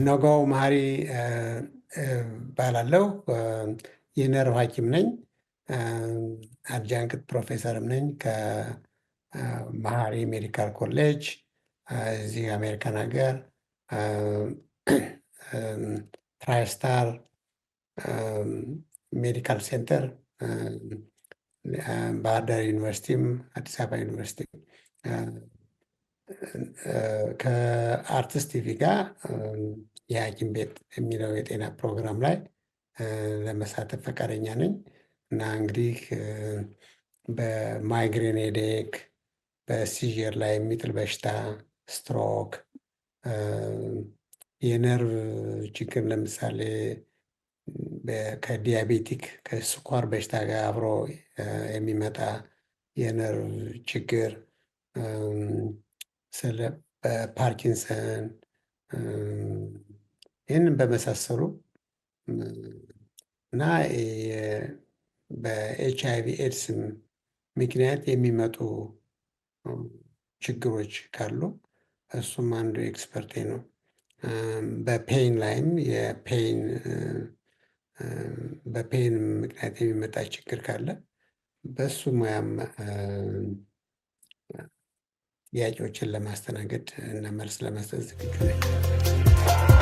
ነጋው መሀሪ እባላለሁ። የነርቭ ሐኪም ነኝ። አድጃንክት ፕሮፌሰርም ነኝ ከመሀሪ ሜዲካል ኮሌጅ እዚህ አሜሪካን ሀገር። ትራይስታር ሜዲካል ሴንተር፣ ባህር ዳር ዩኒቨርሲቲም አዲስ አበባ ዩኒቨርሲቲ ከአርትስ ቲቪ ጋር የሐኪም ቤት የሚለው የጤና ፕሮግራም ላይ ለመሳተፍ ፈቃደኛ ነኝ እና እንግዲህ በማይግሬን ሄዴክ፣ በሲዥር ላይ የሚጥል በሽታ፣ ስትሮክ፣ የነርቭ ችግር ለምሳሌ ከዲያቤቲክ ከስኳር በሽታ ጋር አብሮ የሚመጣ የነርቭ ችግር፣ ስለ በፓርኪንሰን ይህንን በመሳሰሉ እና በኤች አይ ቪ ኤድስ ምክንያት የሚመጡ ችግሮች ካሉ እሱም አንዱ ኤክስፐርቴ ነው። በፔን ላይም በፔን ምክንያት የሚመጣ ችግር ካለ በሱ ሙያም ጥያቄዎችን ለማስተናገድ እና መልስ ለመስጠት ዝግጁ ነኝ።